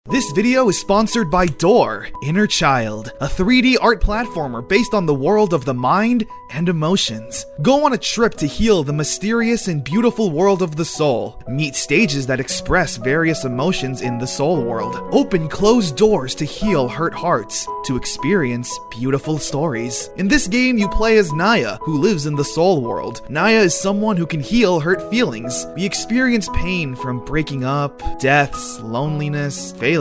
This video is sponsored by Door, Inner Child, a 3D art platformer based on the world of the mind and emotions. Go on a trip to heal the mysterious and beautiful world of the soul. Meet stages that express various emotions in the soul world. Open closed doors to heal hurt hearts, to experience beautiful stories. In this game, you play as Naya, who lives in the soul world. Naya is someone who can heal hurt feelings. We experience pain from breaking up, deaths, loneliness, failure,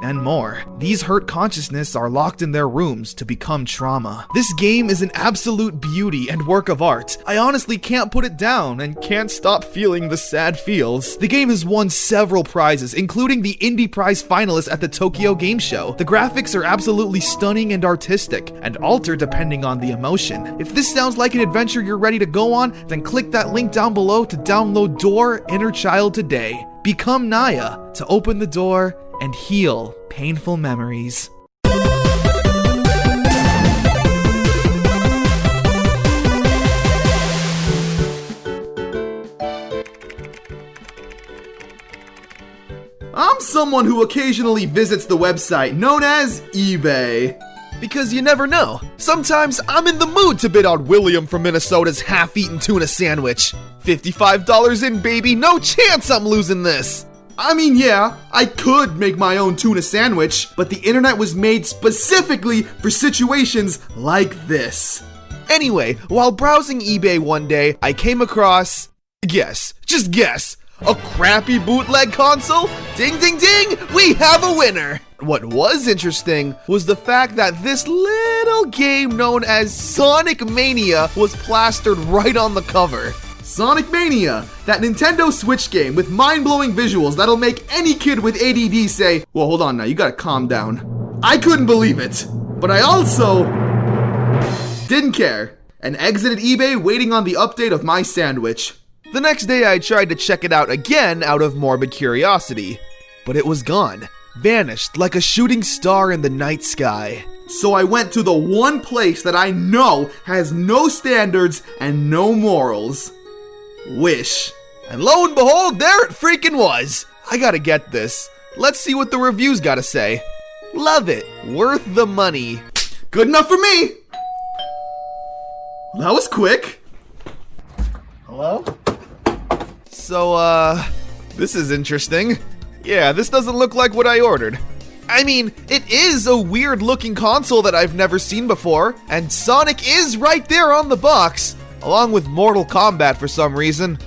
and more. These hurt consciousness are locked in their rooms to become trauma. This game is an absolute beauty and work of art. I honestly can't put it down and can't stop feeling the sad feels. The game has won several prizes, including the Indie Prize finalist at the Tokyo Game Show. The graphics are absolutely stunning and artistic, and alter depending on the emotion. If this sounds like an adventure you're ready to go on, then click that link down below to download Door, Inner Child today. Become Naya to open the door and heal painful memories. I'm someone who occasionally visits the website known as eBay. Because you never know. Sometimes I'm in the mood to bid on William from Minnesota's half-eaten tuna sandwich. $55 in, baby, no chance I'm losing this. I mean, yeah, I could make my own tuna sandwich, but the internet was made specifically for situations like this. Anyway, while browsing eBay one day, I came across, guess, just guess, a crappy bootleg console? Ding ding ding, we have a winner! What was interesting was the fact that this little game known as Sonic Mania was plastered right on the cover. Sonic Mania, that Nintendo Switch game with mind-blowing visuals that'll make any kid with ADD say, "Well, hold on now, you gotta calm down." I couldn't believe it, but I also didn't care, and exited eBay waiting on the update of my sandwich. The next day I tried to check it out again out of morbid curiosity, but it was gone, vanished like a shooting star in the night sky. So I went to the one place that I know has no standards and no morals. Wish. And lo and behold, there it freaking was. I gotta get this. Let's see what the reviews gotta say. Love it. Worth the money. Good enough for me. That was quick. Hello? So, this is interesting. Yeah, this doesn't look like what I ordered. I mean, it is a weird looking console that I've never seen before, and Sonic is right there on the box, along with Mortal Kombat for some reason.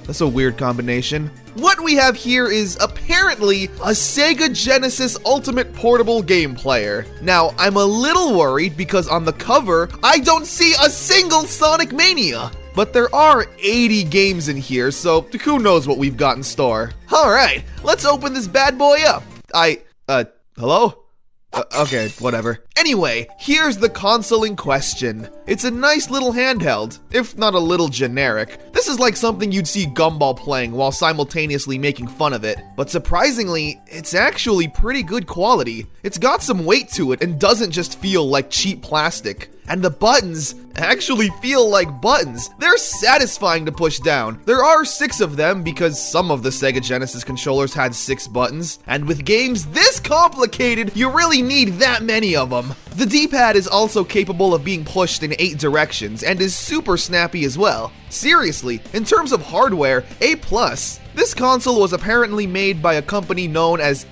That's a weird combination. What we have here is apparently a Sega Genesis Ultimate Portable Game Player. Now, I'm a little worried because on the cover, I don't see a single Sonic Mania. But there are 80 games in here, so who knows what we've got in store. Alright, let's open this bad boy up. Hello? Okay, whatever. Anyway, here's the console in question. It's a nice little handheld, if not a little generic. This is like something you'd see Gumball playing while simultaneously making fun of it. But surprisingly, it's actually pretty good quality. It's got some weight to it and doesn't just feel like cheap plastic. And the buttons actually feel like buttons. They're satisfying to push down. There are 6 of them because some of the Sega Genesis controllers had 6 buttons. And with games this complicated, you really need that many of them. The D-pad is also capable of being pushed in 8 directions and is super snappy as well. Seriously, in terms of hardware, A+. This console was apparently made by a company known as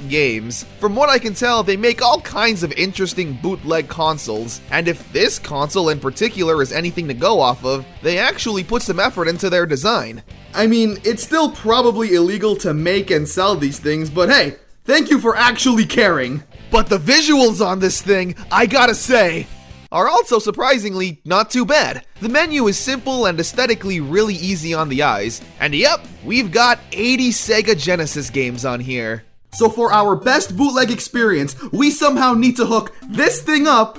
@Games. From what I can tell, they make all kinds of interesting bootleg consoles, and if this console in particular is anything to go off of, they actually put some effort into their design. I mean, it's still probably illegal to make and sell these things, but hey, thank you for actually caring. But the visuals on this thing, I gotta say, are also surprisingly not too bad. The menu is simple and aesthetically really easy on the eyes. And yep, we've got 80 Sega Genesis games on here. So for our best bootleg experience, we somehow need to hook this thing up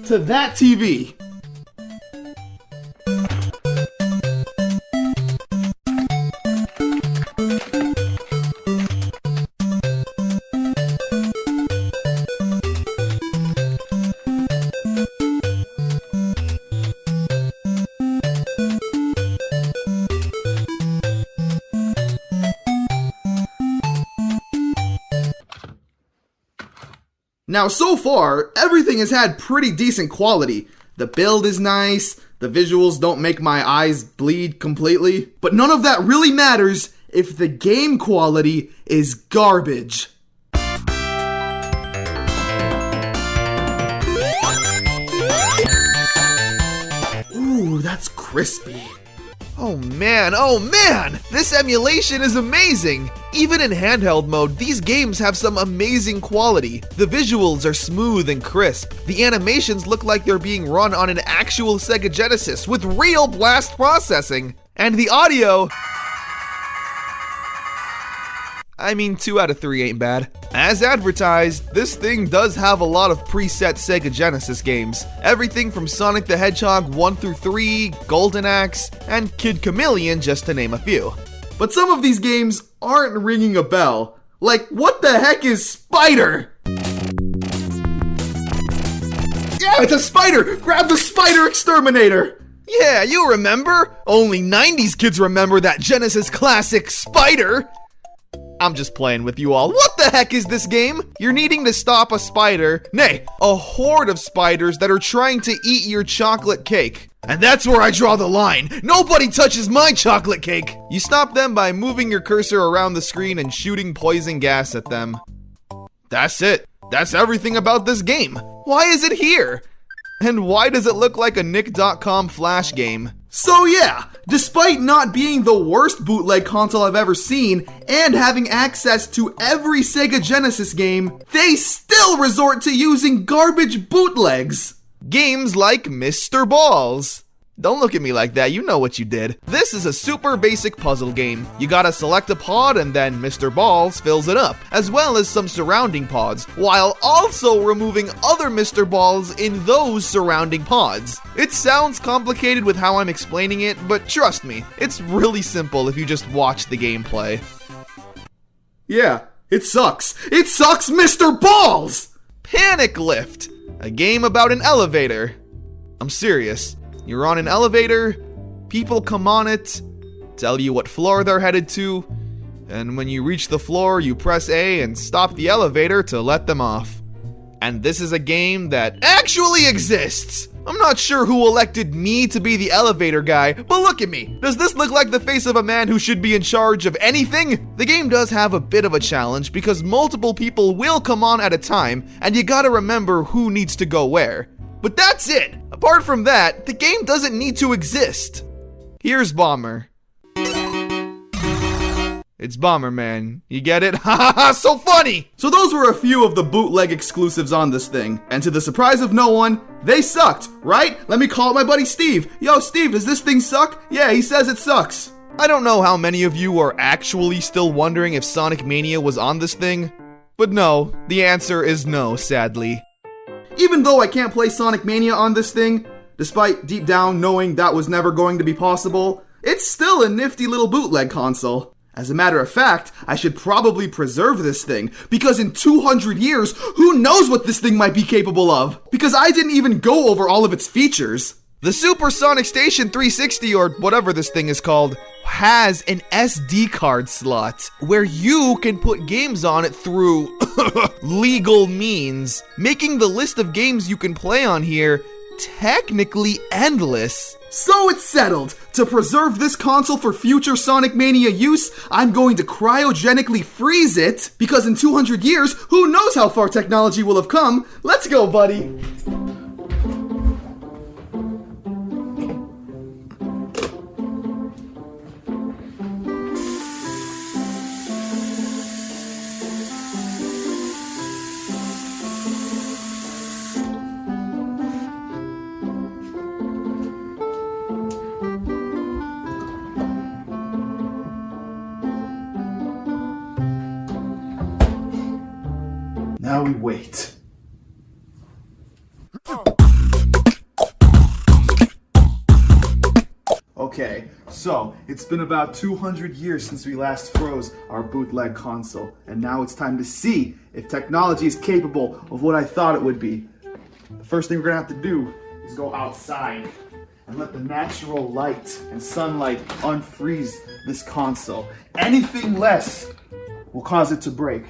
to that TV. Now, so far, everything has had pretty decent quality. The build is nice, the visuals don't make my eyes bleed completely, but none of that really matters if the game quality is garbage. Ooh, that's crispy. Oh man, this emulation is amazing! Even in handheld mode, these games have some amazing quality. The visuals are smooth and crisp. The animations look like they're being run on an actual Sega Genesis with real blast processing. And the audio... 2 out of 3 ain't bad. As advertised, this thing does have a lot of preset Sega Genesis games. Everything from Sonic the Hedgehog 1 through 3, Golden Axe, and Kid Chameleon, just to name a few. But some of these games aren't ringing a bell. Like, what the heck is Spider? Yeah, it's a spider! Grab the Spider Exterminator! Yeah, you remember? Only 90s kids remember that Genesis classic Spider! I'm just playing with you all. What the heck is this game? You're needing to stop a spider, nay, a horde of spiders that are trying to eat your chocolate cake. And that's where I draw the line. Nobody touches my chocolate cake. You stop them by moving your cursor around the screen and shooting poison gas at them. That's it. That's everything about this game. Why is it here? And why does it look like a Nick.com Flash game? So yeah, despite not being the worst bootleg console I've ever seen and having access to every Sega Genesis game, they still resort to using garbage bootlegs. Games like Mr. Balls. Don't look at me like that, you know what you did. This is a super basic puzzle game. You gotta select a pod and then Mr. Balls fills it up, as well as some surrounding pods, while also removing other Mr. Balls in those surrounding pods. It sounds complicated with how I'm explaining it, but trust me, it's really simple if you just watch the gameplay. Yeah, it sucks. It sucks, Mr. Balls! Panic Lift, a game about an elevator. I'm serious. You're on an elevator, people come on it, tell you what floor they're headed to, and when you reach the floor, you press A and stop the elevator to let them off. And this is a game that actually exists! I'm not sure who elected me to be the elevator guy, but look at me. Does this look like the face of a man who should be in charge of anything? The game does have a bit of a challenge because multiple people will come on at a time, and you gotta remember who needs to go where. But that's it! Apart from that, the game doesn't need to exist. Here's Bomber. It's Bomberman. You get it? Ha ha ha, so funny! So those were a few of the bootleg exclusives on this thing. And to the surprise of no one, they sucked, right? Let me call up my buddy Steve. Yo, Steve, does this thing suck? Yeah, he says it sucks. I don't know how many of you are actually still wondering if Sonic Mania was on this thing. But no, the answer is no, sadly. Even though I can't play Sonic Mania on this thing, despite deep down knowing that was never going to be possible, it's still a nifty little bootleg console. As a matter of fact, I should probably preserve this thing, because in 200 years, who knows what this thing might be capable of? Because I didn't even go over all of its features. The Supersonic Station 360, or whatever this thing is called, has an SD card slot where you can put games on it through legal means, making the list of games you can play on here technically endless. So it's settled. To preserve this console for future Sonic Mania use, I'm going to cryogenically freeze it, because in 200 years, who knows how far technology will have come. Let's go, buddy. Now we wait. Okay, so it's been about 200 years since we last froze our bootleg console, and now it's time to see if technology is capable of what I thought it would be. The first thing we're gonna have to do is go outside and let the natural light and sunlight unfreeze this console. Anything less will cause it to break.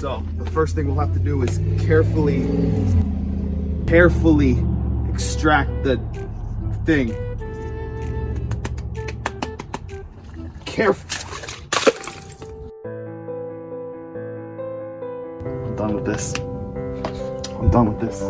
So, the first thing we'll have to do is carefully extract the thing. Careful. I'm done with this.